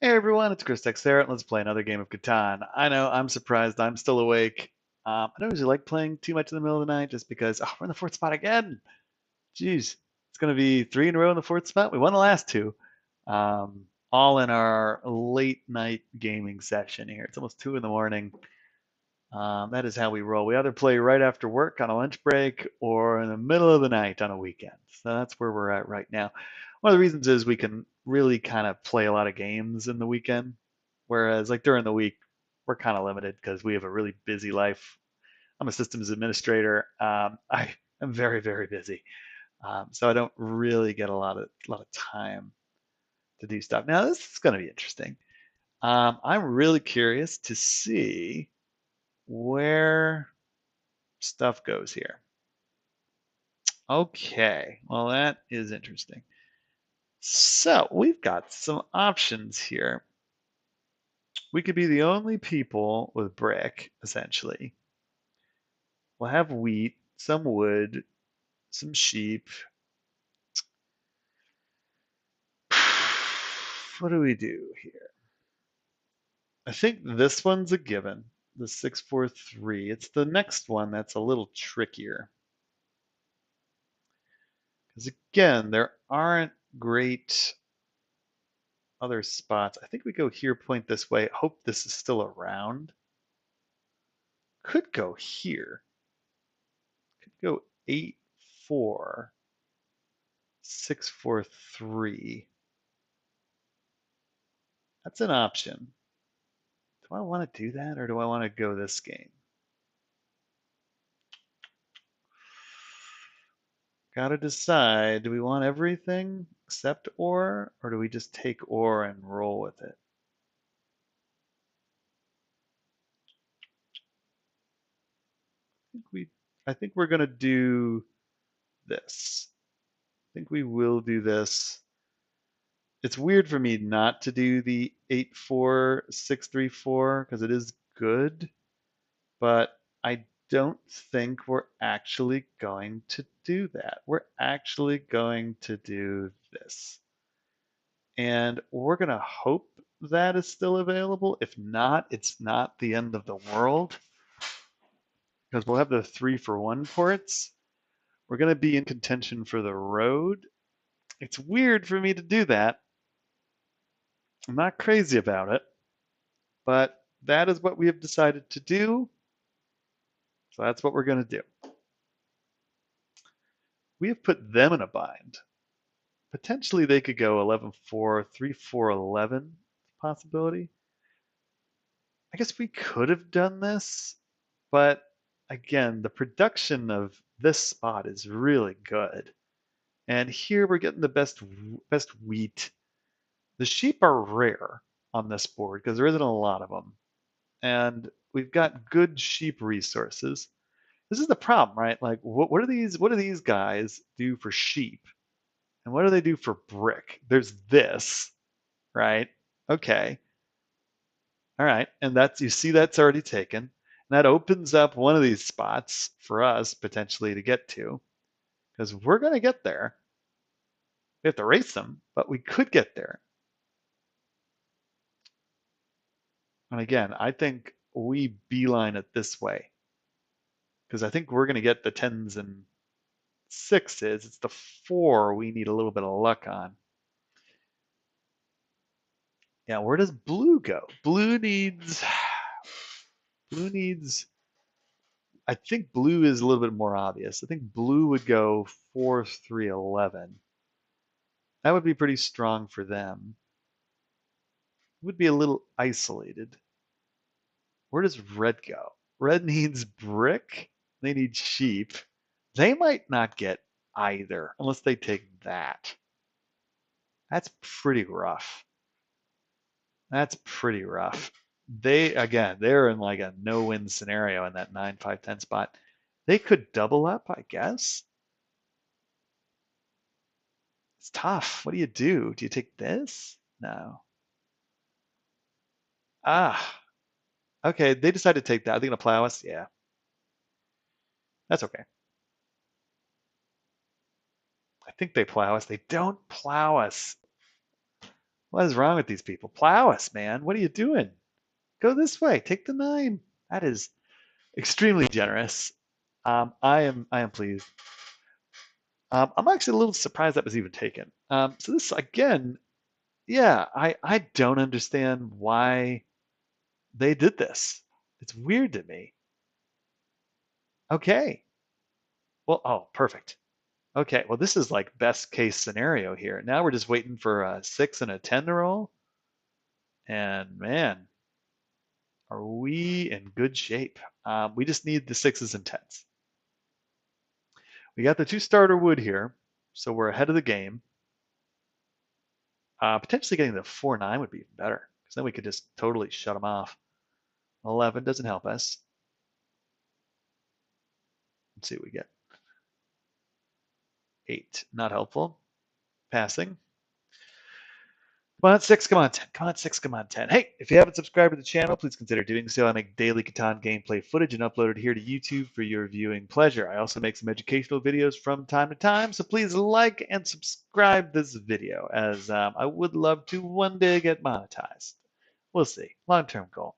Hey everyone, it's Chris Texera. Let's play another game of Catan. I know, I'm surprised I'm still awake. I don't usually like playing too much in the middle of the night just because, we're in the fourth spot again. Jeez, it's going to be three in a row in the fourth spot. We won the last two, all in our late night gaming session here. It's almost 2 in the morning. That is how we roll. We either play right after work on a lunch break or in the middle of the night on a weekend. So that's where we're at right now. One of the reasons is we can really kind of play a lot of games in the weekend, whereas like during the week, we're kind of limited because we have a really busy life. I'm a systems administrator. I am very, very busy. So I don't really get a lot of time to do stuff. Now this is going to be interesting. I'm really curious to see where stuff goes here. Okay, well, that is interesting. So we've got some options here. We could be the only people with brick, essentially. We'll have wheat, some wood, some sheep. What do we do here? I think this one's a given, the 643. It's the next one that's a little trickier. Because again, there aren't great other spots. I think we go here, point this way. Hope this is still around. Could go here. Could go 8-4, 6-4-3. That's an option. Do I want to do that or do I want to go this game? Gotta decide. Do we want everything except or do we just take or and roll with it? think we I think we're gonna do this. I think we will do this. It's weird for me not to do the 8-4-6-3-4 because it is good, but I don't think we're actually going to do that. We're actually going to do this. And we're going to hope that is still available. If not, it's not the end of the world because we'll have the 3-for-1 ports. We're going to be in contention for the road. It's weird for me to do that. I'm not crazy about it, but that is what we have decided to do. So that's what we're going to do. We have put them in a bind. Potentially they could go 11-4, 3-4-11 possibility. I guess we could have done this, but again, the production of this spot is really good. And here we're getting the best wheat. The sheep are rare on this board because there isn't a lot of them. And we've got good sheep resources. This is the problem, right? Like what do these guys do for sheep? And what do they do for brick? There's this, right? Okay. All right. And that's you see that's already taken. And that opens up one of these spots for us potentially to get to because we're going to get there. We have to race them, but we could get there. And again, I think we beeline it this way because I think we're going to get the tens and sixes. It's the four we need a little bit of luck on. Yeah, where does blue go? Blue needs. I think blue is a little bit more obvious. I think blue would go 4-3-11. That would be pretty strong for them. It would be a little isolated. Where does red go? Red needs brick. They need sheep. They might not get either unless they take that. That's pretty rough. That's pretty rough. They're in like a no-win scenario in that 9-5-10 spot. They could double up, I guess. It's tough. What do you do? Do you take this? No. Ah, okay. They decided to take that. Are they gonna plow us? Yeah, that's okay. I think they plow us. They don't plow us. What is wrong with these people? Plow us, man. What are you doing? Go this way. Take the 9. That is extremely generous. I am pleased. I'm actually a little surprised that was even taken. So this again, yeah, I don't understand why they did this. It's weird to me. Okay. Well, oh, perfect. Okay. Well, this is like best case scenario here. Now we're just waiting for a 6 and a 10 to roll. And man, are we in good shape? We just need the 6s and 10s. We got the 2 starter wood here, so we're ahead of the game. Potentially getting the 4-9 would be even better, because then we could just totally shut them off. 11 doesn't help us. Let's see what we get. 8, not helpful. Passing. Come on, 6, come on, 10. Come on, 6, come on, 10. Hey, if you haven't subscribed to the channel, please consider doing so. I make daily Catan gameplay footage and upload it here to YouTube for your viewing pleasure. I also make some educational videos from time to time, so please like and subscribe this video, as I would love to one day get monetized. We'll see. Long-term goal.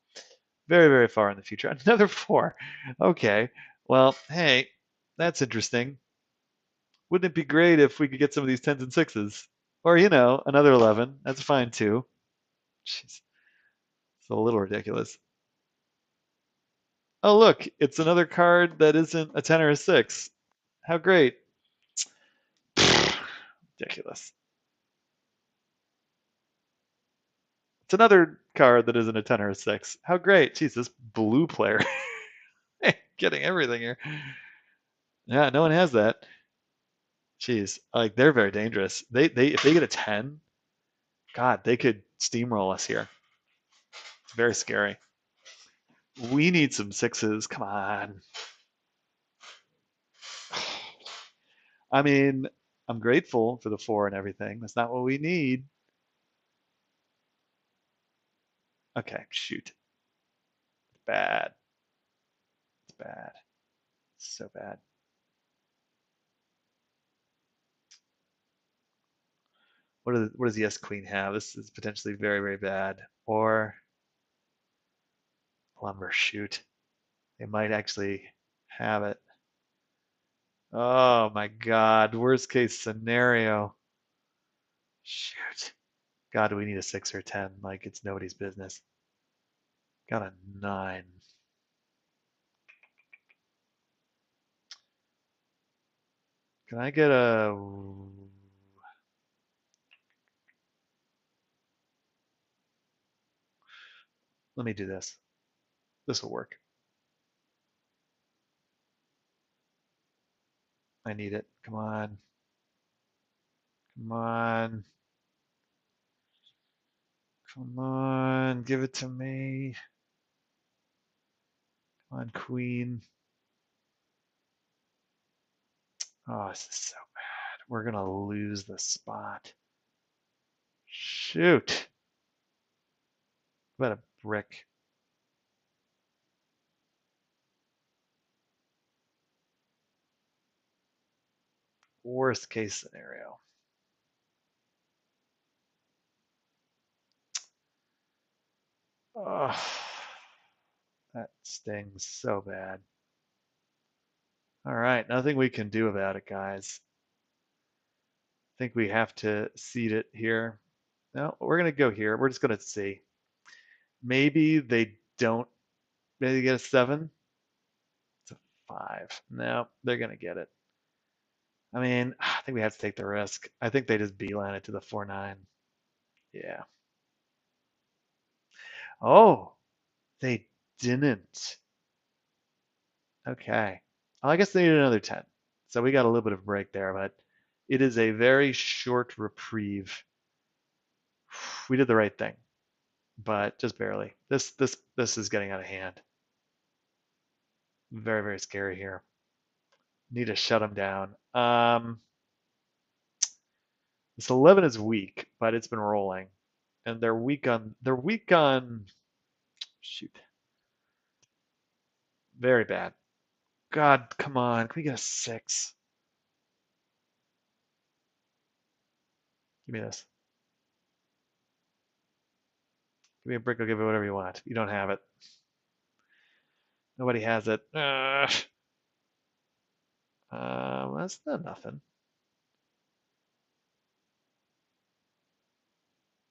Very, very far in the future. Another 4. Okay. Well, hey, that's interesting. Wouldn't it be great if we could get some of these 10s and 6s? Or, another 11. That's fine too. Jeez, it's a little ridiculous. Oh, look, it's another card that isn't a 10 or a 6. How great. Ridiculous. It's another card that isn't a 10 or a 6. How great. Jeez, this blue player getting everything here. Yeah, no one has that. Jeez, like they're very dangerous. They if they get a 10, God, they could steamroll us here. It's very scary. We need some 6s. Come on. I mean, I'm grateful for the 4 and everything. That's not what we need. Okay, shoot. It's bad. It's bad. It's so bad. What does yes queen have? This is potentially very, very bad. Or lumber, shoot. They might actually have it. Oh my God. Worst case scenario. Shoot. God, do we need a 6 or a 10? Like it's nobody's business. Got a 9. Can I get a... Let me do this. This will work. I need it. Come on. Come on. Come on. Give it to me. Come on, queen. Oh, this is so bad. We're going to lose the spot. Shoot. What a brick. Worst case scenario. Oh, that stings so bad. All right, nothing we can do about it, guys. I think we have to seed it here. No, we're going to go here. We're just going to see. Maybe they don't. Maybe they get a 7. It's a 5. No, they're going to get it. I mean, I think we have to take the risk. I think they just beeline it to the 4-9. Yeah. Oh, they didn't. Okay. Well, I guess they need another 10. So we got a little bit of a break there, but it is a very short reprieve. We did the right thing, but just barely. This is getting out of hand. Very, very scary here. Need to shut them down. This 11 is weak, but it's been rolling. And they're weak on shoot. Very bad. God, come on. Can we get a 6? Give me this. Give me a brick, I'll give you whatever you want. You don't have it. Nobody has it. That's not nothing.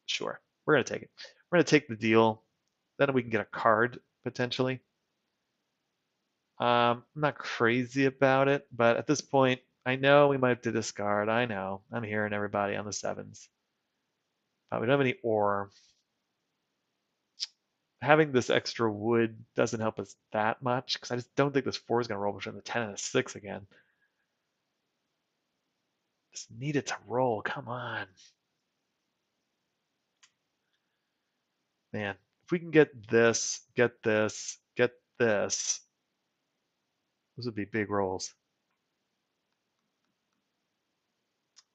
Sure, we're gonna take it. We're gonna take the deal. Then we can get a card potentially. I'm not crazy about it, but at this point, I know we might have to discard. I know. I'm hearing everybody on the sevens. We don't have any ore. Having this extra wood doesn't help us that much because I just don't think this 4 is going to roll between the 10 and the 6 again. Just need it to roll. Come on. Man, if we can get this, get this, get this, those would be big rolls.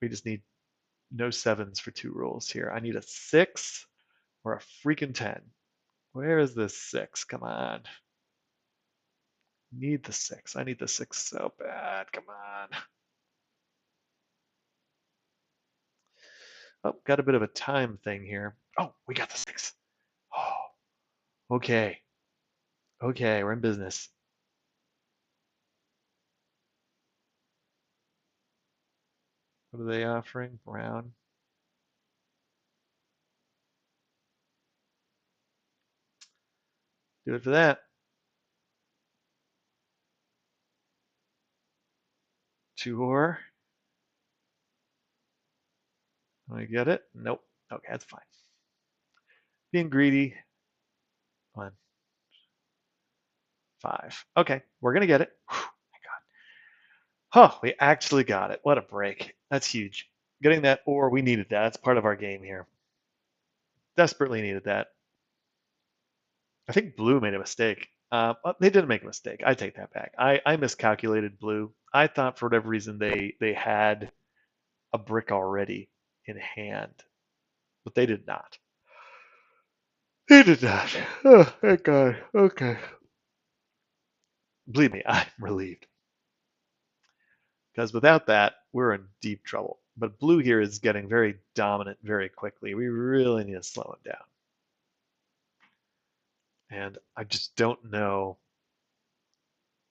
We just need no sevens for 2 rolls here. I need a 6 or a freaking 10. Where is this 6? Come on. Need the 6. I need the 6 so bad. Come on. Oh, got a bit of a time thing here. Oh, we got the 6. Oh, okay. Okay, we're in business. What are they offering? Brown. Do it for that. 2 ore. I get it? Nope. Okay, that's fine. Being greedy. 1, 5. Okay, we're gonna get it. Whew, my God. Oh, we actually got it. What a break. That's huge. Getting that ore, we needed that. That's part of our game here. Desperately needed that. I think blue made a mistake. They didn't make a mistake. I take that back. I miscalculated blue. I thought for whatever reason they had a brick already in hand, but they did not. They did not. Oh, thank God. Okay. Believe me, I'm relieved. Because without that, we're in deep trouble. But blue here is getting very dominant very quickly. We really need to slow him down. And I just don't know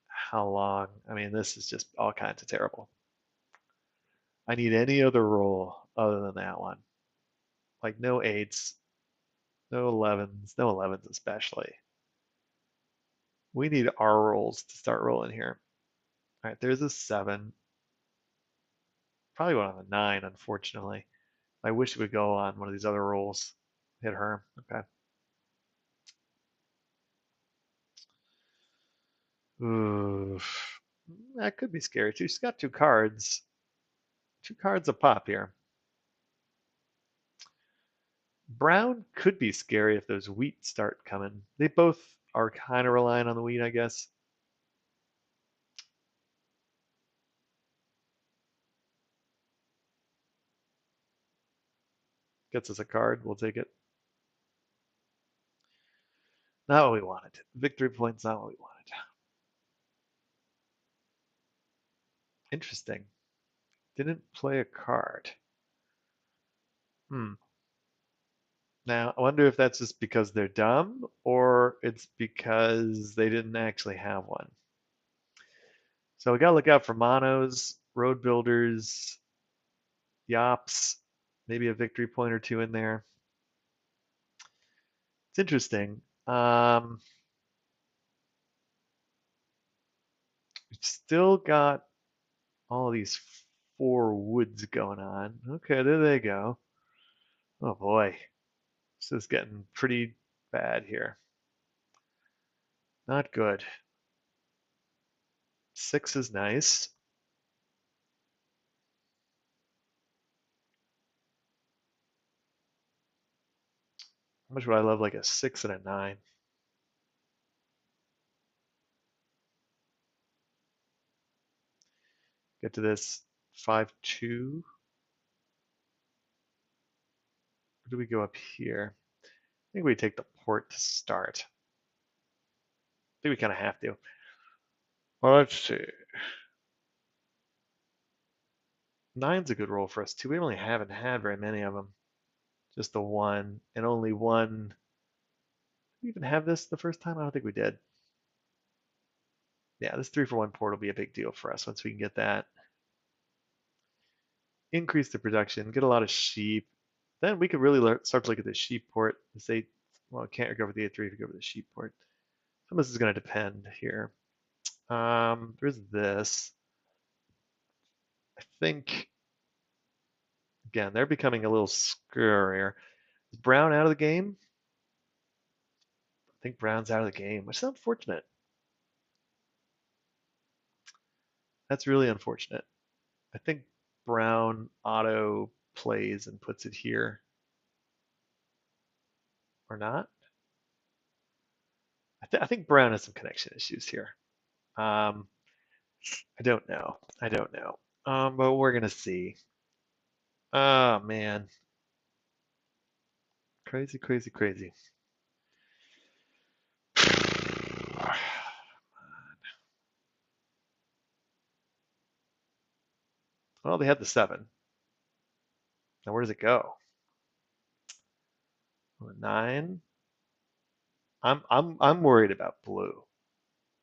how long. I mean, this is just all kinds of terrible. I need any other roll other than that one. Like no 8s, no 11s, no 11s especially. We need our rolls to start rolling here. All right, there's a 7. Probably one on the 9, unfortunately. I wish it would go on one of these other rolls. Hit her. Okay. Oof. That could be scary too. She's got 2 cards. 2 cards a pop here. Brown could be scary if those wheat start coming. They both are kind of relying on the wheat, I guess. Gets us a card. We'll take it. Not what we wanted. Victory points, not what we wanted. Interesting. Didn't play a card. Hmm. Now, I wonder if that's just because they're dumb or it's because they didn't actually have one. So we gotta look out for monos, road builders, yops, maybe a victory point or 2 in there. It's interesting. We've still got all these 4 woods going on. Okay, there they go. Oh boy, this is getting pretty bad here. Not good. 6 is nice. How much would I love like a 6 and a 9? Get to this 5-2. Where do we go up here? I think we take the port to start. I think we kind of have to. Well, let's see. 9's a good roll for us too. We really haven't had very many of them. Just the one, and only one we even have this the first time? I don't think we did. Yeah, this 3-for-1 port will be a big deal for us once we can get that. Increase the production, get a lot of sheep. Then we could really start to look at the sheep port and say, well, it can't go over the A3 if you go over the sheep port. Some of this is going to depend here. There's this. I think, again, they're becoming a little scarier. Is Brown out of the game? I think Brown's out of the game, which is unfortunate. That's really unfortunate. I think Brown auto plays and puts it here. Or not? I think Brown has some connection issues here. I don't know. I don't know. But we're gonna see. Oh man, crazy, crazy, crazy. Well, they had the 7. Now where does it go? 9. I'm worried about blue.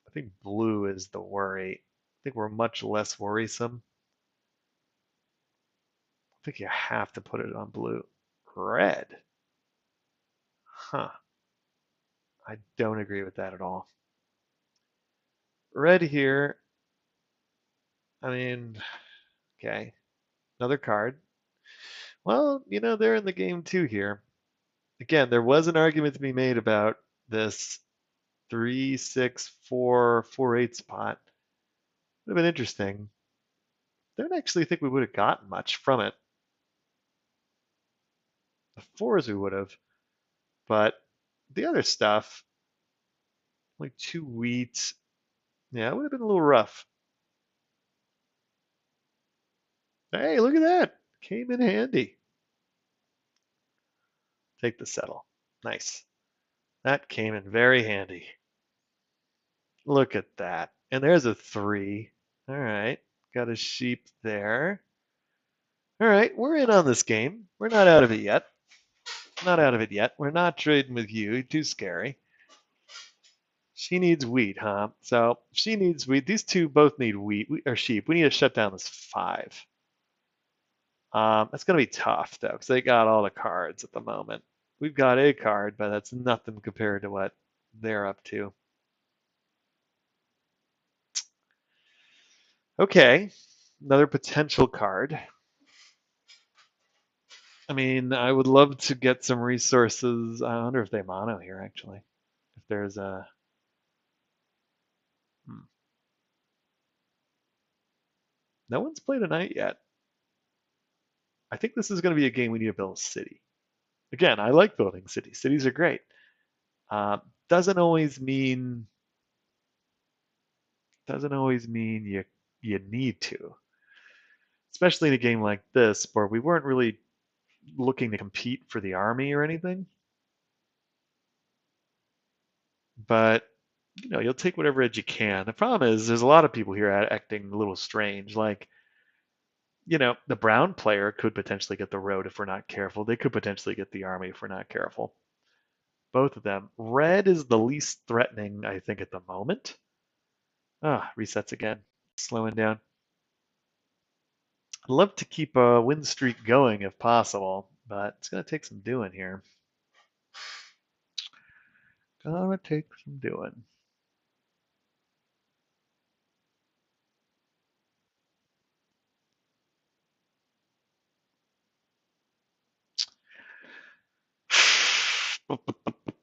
I think blue is the worry. I think we're much less worrisome. I think you have to put it on blue. Red. Huh. I don't agree with that at all. Red here. I mean, okay. Another card. Well, they're in the game too here. Again, there was an argument to be made about this 3-6-4-4-8 spot. Would have been interesting. Don't actually think we would have gotten much from it. The 4s we would have, but the other stuff, like 2 wheat, yeah, it would have been a little rough. Hey, look at that. Came in handy. Take the settle. Nice. That came in very handy. Look at that. And there's a 3. All right. Got a sheep there. All right. We're in on this game. We're not out of it yet. Not out of it yet. We're not trading with you. Too scary. She needs wheat, huh? So she needs wheat. These two both need wheat or sheep. We need to shut down this 5. It's going to be tough, though, because they got all the cards at the moment. We've got a card, but that's nothing compared to what they're up to. Okay, another potential card. I mean, I would love to get some resources. I wonder if they mono here, actually. If there's a... No one's played a knight yet. I think this is going to be a game we need to build a city. Again, I like building cities. Cities are great. Doesn't always mean you need to, especially in a game like this where we weren't really looking to compete for the army or anything. But you'll take whatever edge you can. The problem is there's a lot of people here acting a little strange. Like, the brown player could potentially get the road if we're not careful. They could potentially get the army if we're not careful. Both of them. Red is the least threatening, I think, at the moment. Resets again. Slowing down. I'd love to keep a win streak going if possible, but it's going to take some doing here. Gonna take some doing.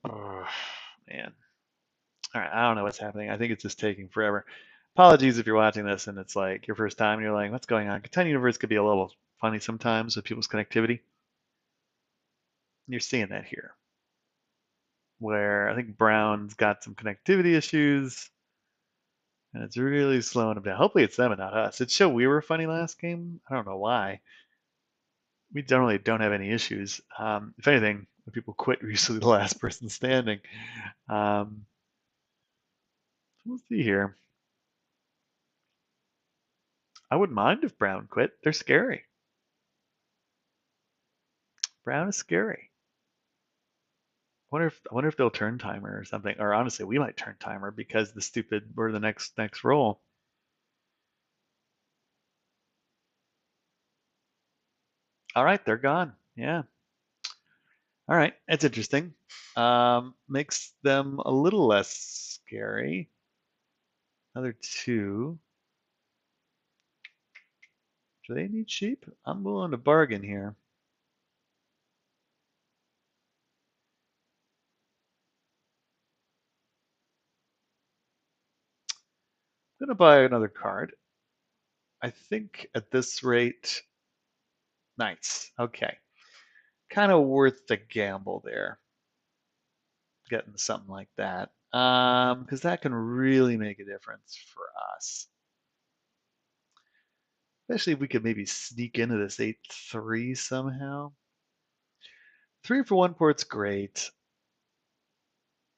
Oh, man. All right, I don't know what's happening. I think it's just taking forever. Apologies if you're watching this and it's like your first time and you're like, what's going on? Catan Universe could be a little funny sometimes with people's connectivity. You're seeing that here, where I think Brown's got some connectivity issues and it's really slowing them down. Hopefully it's them and not us. It showed we were funny last game. I don't know why. We generally don't have any issues. If anything, when people quit, we're usually the last person standing. Um, we'll see here. I wouldn't mind if Brown quit. They're scary. Brown is scary. I wonder if they'll turn timer or something. Or honestly, we might turn timer because the stupid we're the next roll. All right, they're gone. Yeah. All right, that's interesting. Makes them a little less scary. Another two. Do they need sheep? I'm willing to bargain here. I'm gonna buy another card. I think at this rate, nice. Okay, kind of worth the gamble there, getting something like that. Because that can really make a difference for us. Especially if we could maybe sneak into this 8-3 somehow. 3-for-1 port's great.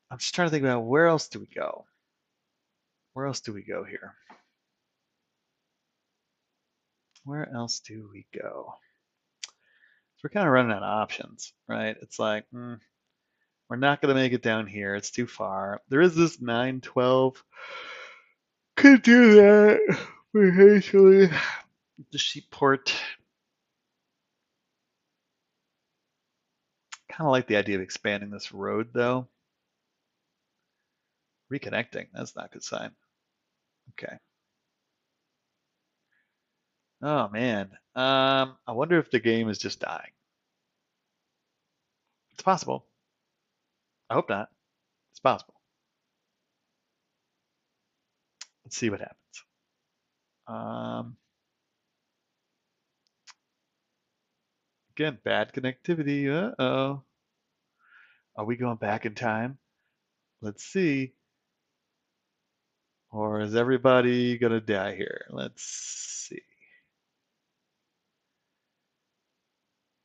I'm just trying to think about where else do we go? Where else do we go here? Where else do we go? So we're kind of running out of options, right? It's like, we're not going to make it down here. It's too far. There is this 9-12. Could do that potentially. The sheep port. Kind of like the idea of expanding this road, though. Reconnecting. That's not a good sign. Okay. Oh man. I wonder if the game is just dying. It's possible. I hope not. It's possible. Let's see what happens. Again, bad connectivity. Uh-oh. Are we going back in time? Let's see. Or is everybody gonna die here? Let's see.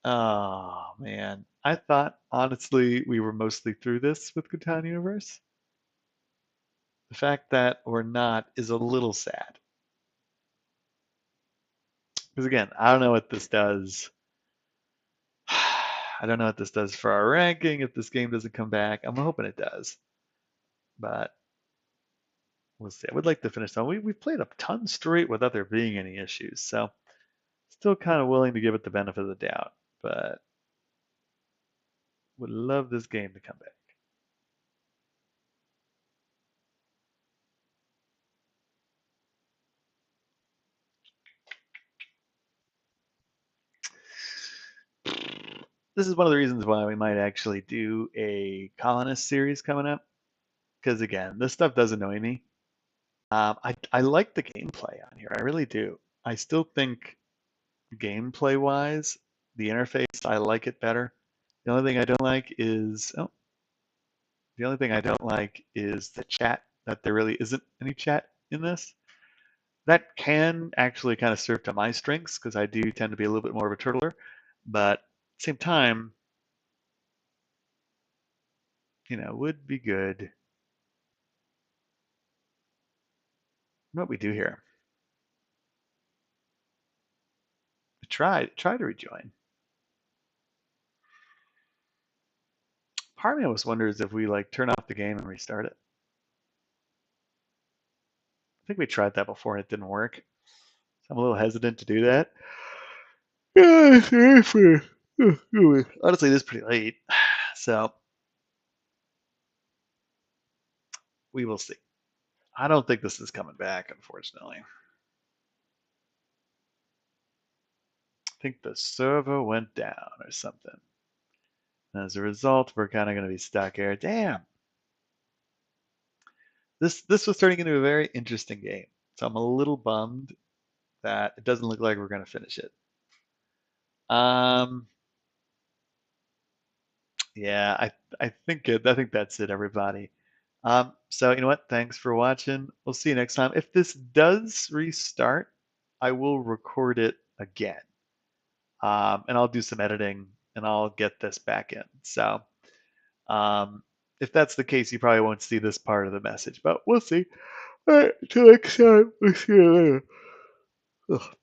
Oh man. I thought honestly we were mostly through this with Catan Universe. The fact that we're not is a little sad. Because again, I don't know what this does. I don't know what this does for our ranking if this game doesn't come back. I'm hoping it does. But we'll see. I would like to finish on. We've played a ton straight without there being any issues. So still kind of willing to give it the benefit of the doubt. But would love this game to come back. This is one of the reasons why we might actually do a colonist series coming up. Because again, this stuff does annoy me. I like the gameplay on here. I really do. I still think gameplay wise, the interface, I like it better. The only thing I don't like is the chat, that there really isn't any chat in this. That can actually kind of serve to my strengths because I do tend to be a little bit more of a turtler. But at the same time, would be good. What we do here. Try to rejoin. Part of me always wonders if we like turn off the game and restart it. I think we tried that before and it didn't work. So I'm a little hesitant to do that. Honestly, it is pretty late. So we will see. I don't think this is coming back, unfortunately. I think the server went down or something. And as a result, we're kind of going to be stuck here. Damn. This was turning into a very interesting game. So I'm a little bummed that it doesn't look like we're going to finish it. Yeah, I think that's it, everybody. So you know what? Thanks for watching. We'll see you next time. If this does restart, I will record it again. And I'll do some editing and I'll get this back in. So if that's the case, you probably won't see this part of the message, but we'll see. All right, till next time. We'll see you later. Ugh.